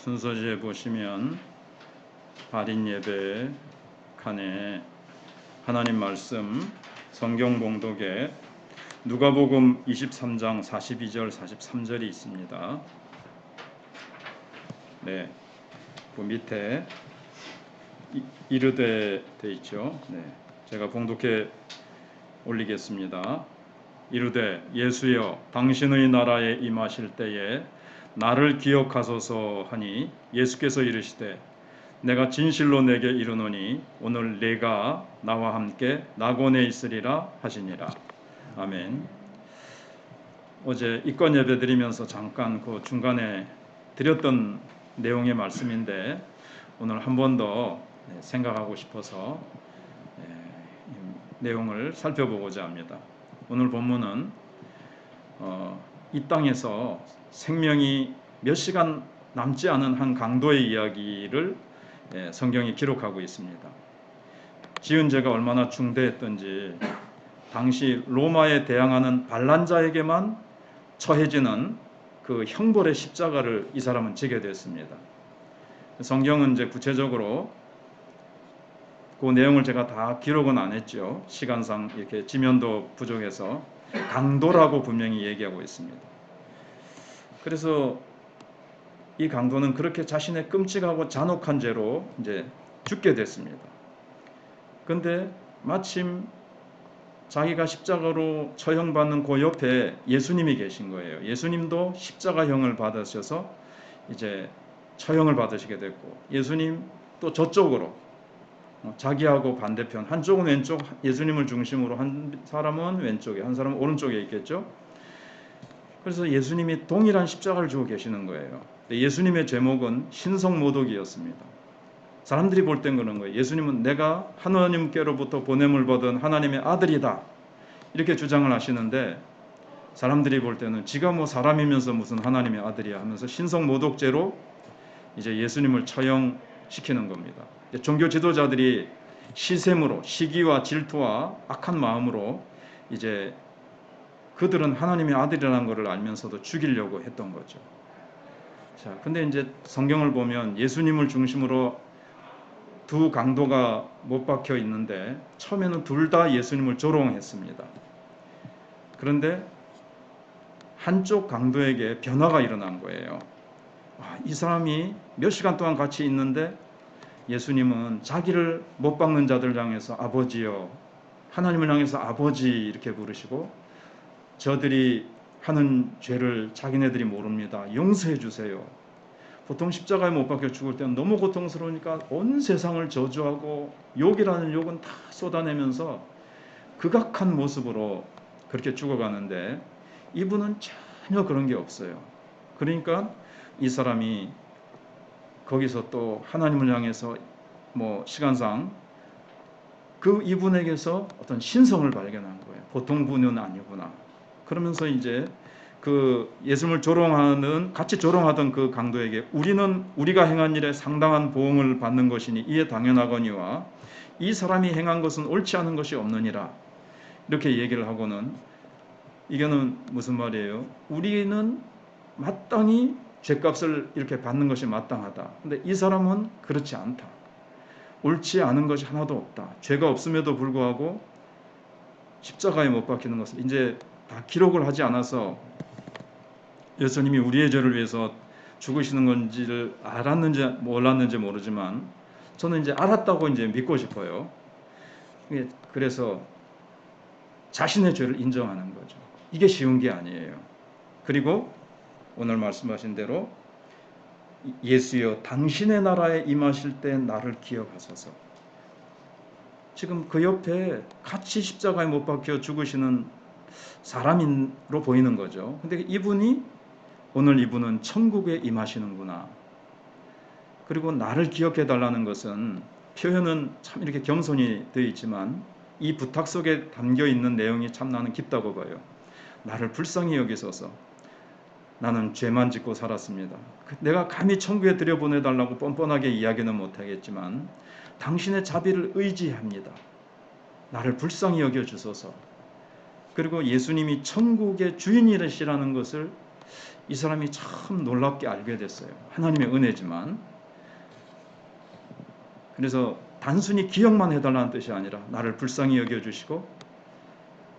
순서지에 보시면 발인 예배 칸에 하나님 말씀 성경 봉독에 누가복음 23장 42절 43절이 있습니다. 네, 그 밑에 이르되 돼 있죠. 네, 제가 봉독해 올리겠습니다. 이르되 예수여 당신의 나라에 임하실 때에 나를 기억하소서 하니 예수께서 이르시되 내가 진실로 내게 이르노니 오늘 네가 나와 함께 낙원에 있으리라 하시니라. 아멘. 어제 입건 예배 드리면서 잠깐 그 중간에 드렸던 내용의 말씀인데 오늘 한 번 더 생각하고 싶어서 내용을 살펴보고자 합니다. 오늘 본문은 이 땅에서 생명이 몇 시간 남지 않은 한 강도의 이야기를 성경이 기록하고 있습니다. 지은 죄가 얼마나 중대했던지 당시 로마에 대항하는 반란자에게만 처해지는 그 형벌의 십자가를 이 사람은 지게 됐습니다. 성경은 이제 구체적으로 그 내용을 제가 다 기록은 안 했죠. 시간상 이렇게 지면도 부족해서 강도라고 분명히 얘기하고 있습니다. 그래서 이 강도는 그렇게 자신의 끔찍하고 잔혹한 죄로 이제 죽게 됐습니다. 그런데 마침 자기가 십자가로 처형받는 그 옆에 예수님이 계신 거예요. 예수님도 십자가형을 받으셔서 이제 처형을 받으시게 됐고, 예수님 또 저쪽으로 자기하고 반대편, 한쪽은 왼쪽 예수님을 중심으로 한 사람은 왼쪽에, 한 사람은 오른쪽에 있겠죠. 그래서 예수님이 동일한 십자가를 지고 계시는 거예요. 예수님의 제목은 신성모독이었습니다. 사람들이 볼 땐 그런 거예요. 예수님은 내가 하나님께로부터 보냄을 받은 하나님의 아들이다 이렇게 주장을 하시는데, 사람들이 볼 때는 지가 뭐 사람이면서 무슨 하나님의 아들이야 하면서 신성모독죄로 이제 예수님을 처형시키는 겁니다. 종교 지도자들이 시샘으로, 시기와 질투와 악한 마음으로 이제 그들은 하나님의 아들이라는 것을 알면서도 죽이려고 했던 거죠. 자, 근데 이제 성경을 보면 예수님을 중심으로 두 강도가 못 박혀 있는데 처음에는 둘 다 예수님을 조롱했습니다. 그런데 한쪽 강도에게 변화가 일어난 거예요. 이 사람이 몇 시간 동안 같이 있는데 예수님은 자기를 못 박는 자들 향해서 아버지여, 하나님을 향해서 아버지 이렇게 부르시고, 저들이 하는 죄를 자기네들이 모릅니다. 용서해 주세요. 보통 십자가에 못 박혀 죽을 때는 너무 고통스러우니까 온 세상을 저주하고 욕이라는 욕은 다 쏟아내면서 극악한 모습으로 그렇게 죽어가는데 이분은 전혀 그런 게 없어요. 그러니까 이 사람이 거기서 또 하나님을 향해서 뭐 시간상 그 이분에게서 어떤 신성을 발견한 거예요. 보통 분은 아니구나. 그러면서 이제 그 예수님을 조롱하는, 같이 조롱하던 그 강도에게 우리는 우리가 행한 일에 상당한 보응을 받는 것이니 이에 당연하거니와 이 사람이 행한 것은 옳지 않은 것이 없느니라 이렇게 얘기를 하고는, 이거는 무슨 말이에요? 우리는 마땅히 죄값을 이렇게 받는 것이 마땅하다. 근데 이 사람은 그렇지 않다. 옳지 않은 것이 하나도 없다. 죄가 없음에도 불구하고 십자가에 못 박히는 것을 이제 다 기록을 하지 않아서 예수님이 우리의 죄를 위해서 죽으시는 건지를 알았는지 몰랐는지 모르지만 저는 이제 알았다고 이제 믿고 싶어요. 그래서 자신의 죄를 인정하는 거죠. 이게 쉬운 게 아니에요. 그리고 오늘 말씀하신 대로 예수여 당신의 나라에 임하실 때 나를 기억하소서. 지금 그 옆에 같이 십자가에 못 박혀 죽으시는 사람으로 보이는 거죠. 근데 오늘 이분은 천국에 임하시는구나. 그리고 나를 기억해 달라는 것은 표현은 참 이렇게 겸손히 되어 있지만 이 부탁 속에 담겨 있는 내용이 참 나는 깊다고 봐요. 나를 불쌍히 여기소서. 나는 죄만 짓고 살았습니다. 내가 감히 천국에 들여보내달라고 뻔뻔하게 이야기는 못하겠지만 당신의 자비를 의지합니다. 나를 불쌍히 여겨주소서. 그리고 예수님이 천국의 주인이시라는 것을 이 사람이 참 놀랍게 알게 됐어요. 하나님의 은혜지만. 그래서 단순히 기억만 해달라는 뜻이 아니라 나를 불쌍히 여겨주시고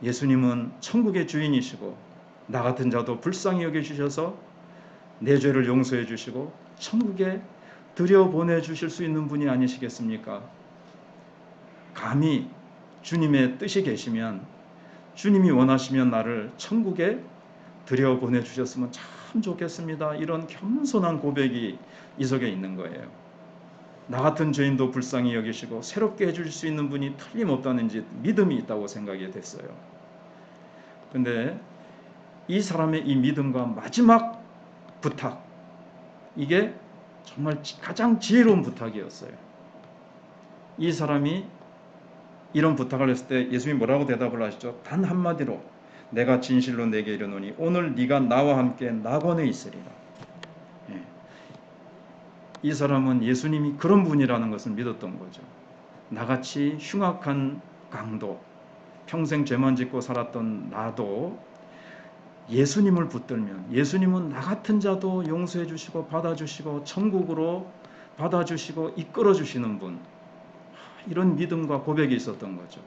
예수님은 천국의 주인이시고 나 같은 자도 불쌍히 여겨주셔서 내 죄를 용서해 주시고 천국에 들여보내주실 수 있는 분이 아니시겠습니까? 감히 주님의 뜻이 계시면 주님이 원하시면 나를 천국에 들여보내주셨으면 참 좋겠습니다. 이런 겸손한 고백이 이 속에 있는 거예요. 나 같은 죄인도 불쌍히 여기시고 새롭게 해줄 수 있는 분이 틀림없다는 믿음이 있다고 생각이 됐어요. 근데 이 사람의 이 믿음과 마지막 부탁, 이게 정말 가장 지혜로운 부탁이었어요. 이 사람이 이런 부탁을 했을 때 예수님이 뭐라고 대답을 하시죠? 단 한마디로 내가 진실로 내게 이르노니 오늘 네가 나와 함께 낙원에 있으리라. 예. 이 사람은 예수님이 그런 분이라는 것을 믿었던 거죠. 나같이 흉악한 강도, 평생 죄만 짓고 살았던 나도 예수님을 붙들면 예수님은 나 같은 자도 용서해 주시고 받아주시고 천국으로 받아주시고 이끌어 주시는 분, 이런 믿음과 고백이 있었던 거죠.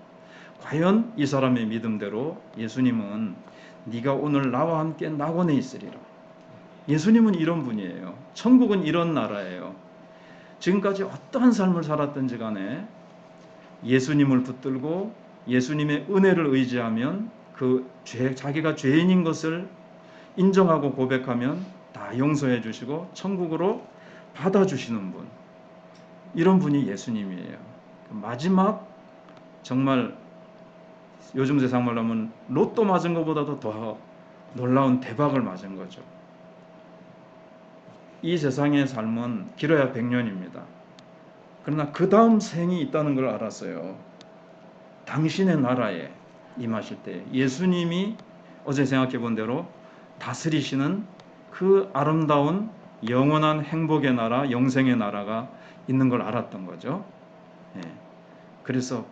과연 이 사람의 믿음대로 예수님은 네가 오늘 나와 함께 낙원에 있으리라. 예수님은 이런 분이에요. 천국은 이런 나라예요. 지금까지 어떠한 삶을 살았든지 간에 예수님을 붙들고 예수님의 은혜를 의지하면 자기가 죄인인 것을 인정하고 고백하면 다 용서해 주시고 천국으로 받아주시는 분, 이런 분이 예수님이에요. 마지막 정말 요즘 세상 말로 하면 로또 맞은 것보다도 더 놀라운 대박을 맞은 거죠. 이 세상의 삶은 길어야 100년입니다. 그러나 그 다음 생이 있다는 걸 알았어요. 당신의 나라에 임하실 때 예수님이 어제 생각해 본 대로 다스리시는 그 아름다운 영원한 행복의 나라, 영생의 나라가 있는 걸 알았던 거죠. 예. 그래서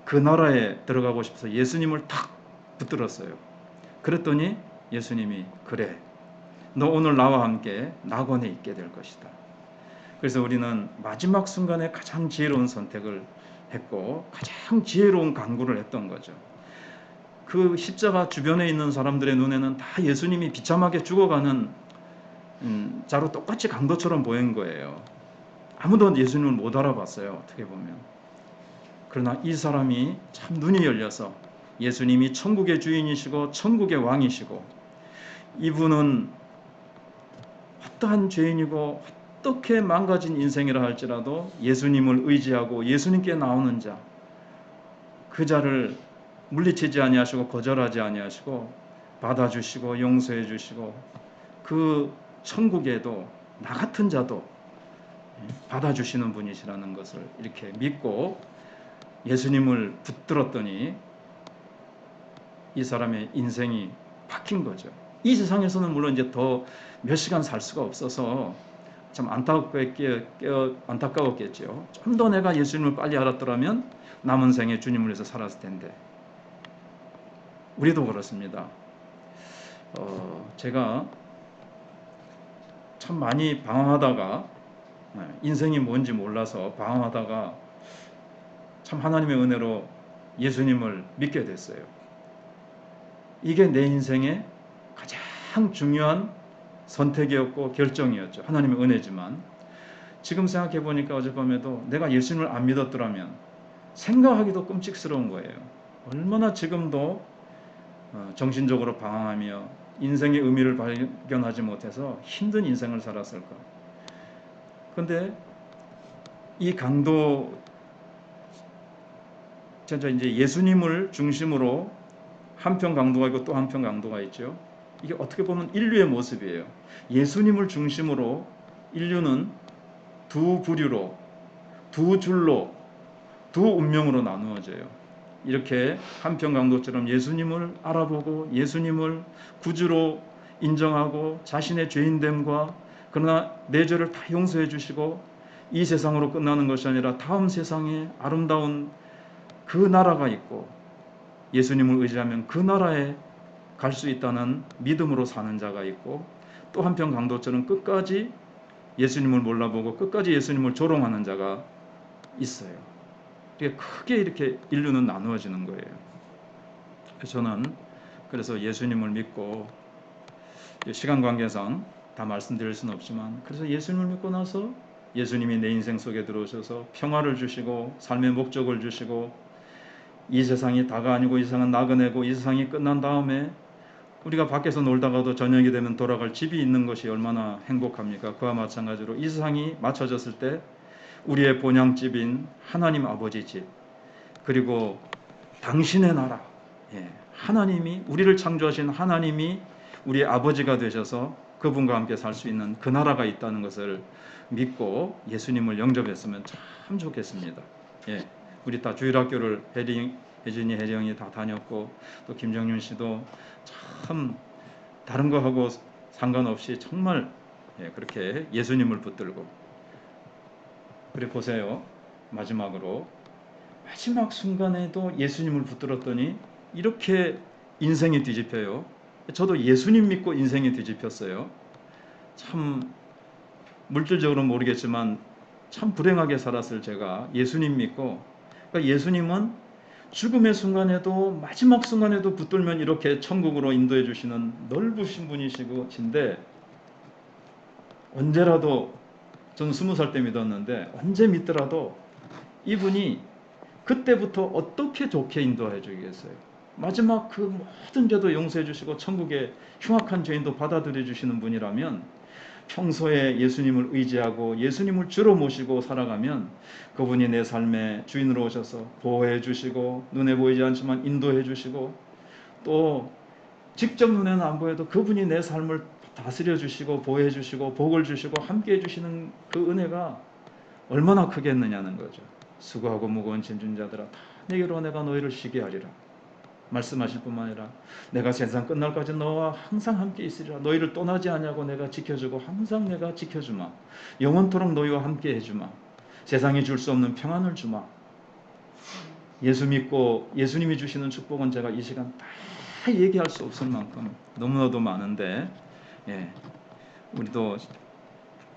그 나라에 들어가고 싶어서 예수님을 탁 붙들었어요. 그랬더니 예수님이 그래, 너 오늘 나와 함께 낙원에 있게 될 것이다. 그래서 우리는 마지막 순간에 가장 지혜로운 선택을 했고 가장 지혜로운 강구를 했던 거죠. 그 십자가 주변에 있는 사람들의 눈에는 다 예수님이 비참하게 죽어가는 자로 똑같이 강도처럼 보인 거예요. 아무도 예수님을 못 알아봤어요. 어떻게 보면. 그러나 이 사람이 참 눈이 열려서 예수님이 천국의 주인이시고 천국의 왕이시고 이분은 어떠한 죄인이고 어떻게 망가진 인생이라 할지라도 예수님을 의지하고 예수님께 나오는 자, 그 자를 물리치지 아니하시고 거절하지 아니하시고 받아주시고 용서해 주시고 그 천국에도 나 같은 자도 받아주시는 분이시라는 것을 이렇게 믿고 예수님을 붙들었더니 이 사람의 인생이 바뀐 거죠. 이 세상에서는 물론 이제 더 몇 시간 살 수가 없어서 참 안타까웠겠죠. 좀 더 내가 예수님을 빨리 알았더라면 남은 생에 주님을 위해서 살았을 텐데. 우리도 그렇습니다. 제가 참 많이 방황하다가 인생이 뭔지 몰라서 방황하다가 참 하나님의 은혜로 예수님을 믿게 됐어요. 이게 내 인생의 가장 중요한 선택이었고 결정이었죠. 하나님의 은혜지만 지금 생각해 보니까 어젯밤에도 내가 예수님을 안 믿었더라면 생각하기도 끔찍스러운 거예요. 얼마나 지금도 정신적으로 방황하며 인생의 의미를 발견하지 못해서 힘든 인생을 살았을까. 그런데 이 강도, 진짜 이제 예수님을 중심으로 한편 강도가 있고 또 한편 강도가 있죠. 이게 어떻게 보면 인류의 모습이에요. 예수님을 중심으로 인류는 두 부류로, 두 줄로, 두 운명으로 나누어져요. 이렇게 한편 강도처럼 예수님을 알아보고 예수님을 구주로 인정하고 자신의 죄인됨과 그러나 내 죄를 다 용서해 주시고 이 세상으로 끝나는 것이 아니라 다음 세상에 아름다운 그 나라가 있고 예수님을 의지하면 그 나라에 갈 수 있다는 믿음으로 사는 자가 있고 또 한편 강도처럼 끝까지 예수님을 몰라보고 끝까지 예수님을 조롱하는 자가 있어요. 이게 크게 이렇게 인류는 나누어지는 거예요. 저는 그래서 예수님을 믿고, 시간 관계상 다 말씀드릴 수는 없지만, 그래서 예수님을 믿고 나서 예수님이 내 인생 속에 들어오셔서 평화를 주시고 삶의 목적을 주시고, 이 세상이 다가 아니고 이 세상은 나그네고, 이 세상이 끝난 다음에 우리가 밖에서 놀다가도 저녁이 되면 돌아갈 집이 있는 것이 얼마나 행복합니까? 그와 마찬가지로 이 세상이 맞춰졌을 때 우리의 본향집인 하나님 아버지 집, 그리고 당신의 나라, 하나님이, 우리를 창조하신 하나님이 우리의 아버지가 되셔서 그분과 함께 살 수 있는 그 나라가 있다는 것을 믿고 예수님을 영접했으면 참 좋겠습니다. 우리 다 주일학교를 혜진이, 혜정이 다 다녔고, 또 김정윤 씨도 참 다른 거하고 상관없이 정말 그렇게 예수님을 붙들고, 그래 보세요. 마지막으로 마지막 순간에도 예수님을 붙들었더니 이렇게 인생이 뒤집혀요. 저도 예수님 믿고 인생이 뒤집혔어요. 참 물질적으로는 모르겠지만 참 불행하게 살았을 제가 예수님 믿고, 그러니까 예수님은 죽음의 순간에도, 마지막 순간에도 붙들면 이렇게 천국으로 인도해 주시는 넓으신 분이신데, 언제라도, 저는 20살 때 믿었는데 언제 믿더라도 이분이 그때부터 어떻게 좋게 인도해 주겠어요. 마지막 그 모든 죄도 용서해 주시고 천국의 흉악한 죄인도 받아들여 주시는 분이라면, 평소에 예수님을 의지하고 예수님을 주로 모시고 살아가면 그분이 내 삶의 주인으로 오셔서 보호해 주시고, 눈에 보이지 않지만 인도해 주시고, 또 직접 눈에는 안 보여도 그분이 내 삶을 다스려 주시고 보호해 주시고 복을 주시고 함께 해 주시는 그 은혜가 얼마나 크겠느냐는 거죠. 수고하고 무거운 짐진 자들아 다 내게로 내가 너희를 쉬게 하리라 말씀하실 뿐만 아니라, 내가 세상 끝날까지 너와 항상 함께 있으리라. 너희를 떠나지 아니하고 내가 지켜주고 항상 내가 지켜주마. 영원토록 너희와 함께 해주마. 세상이 줄 수 없는 평안을 주마. 예수 믿고 예수님이 주시는 축복은 제가 이 시간 다 얘기할 수 없을 만큼 너무나도 많은데, 우리도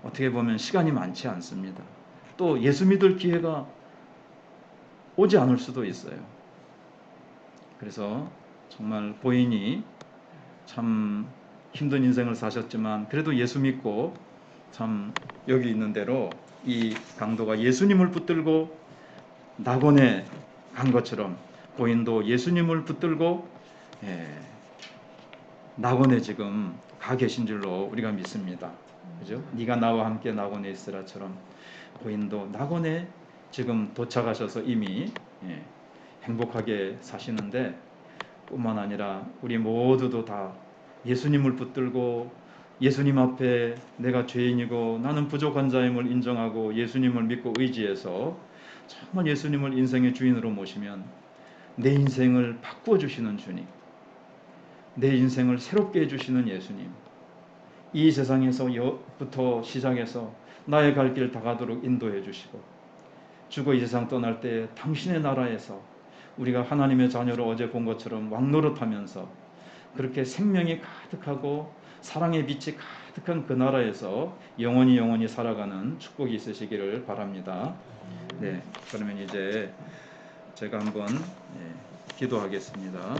어떻게 보면 시간이 많지 않습니다. 또 예수 믿을 기회가 오지 않을 수도 있어요. 그래서 정말 보인이 참 힘든 인생을 사셨지만 그래도 예수 믿고, 참 여기 있는 대로 이 강도가 예수님을 붙들고 낙원에 간 것처럼 보인도 예수님을 붙들고 낙원에 지금 가 계신 줄로 우리가 믿습니다. 그죠? 네가 나와 함께 낙원에 있으라처럼 보인도 낙원에 지금 도착하셔서 이미 행복하게 사시는데, 뿐만 아니라 우리 모두도 다 예수님을 붙들고 예수님 앞에 내가 죄인이고 나는 부족한 자임을 인정하고 예수님을 믿고 의지해서 정말 예수님을 인생의 주인으로 모시면 내 인생을 바꾸어 주시는 주님, 내 인생을 새롭게 해주시는 예수님, 이 세상에서부터 시작해서 나의 갈 길 다 가도록 인도해 주시고, 죽어 이 세상 떠날 때 당신의 나라에서 우리가 하나님의 자녀로 어제 본 것처럼 왕노릇하면서 그렇게 생명이 가득하고 사랑의 빛이 가득한 그 나라에서 영원히 살아가는 축복이 있으시기를 바랍니다. 그러면 이제 제가 한번 기도하겠습니다.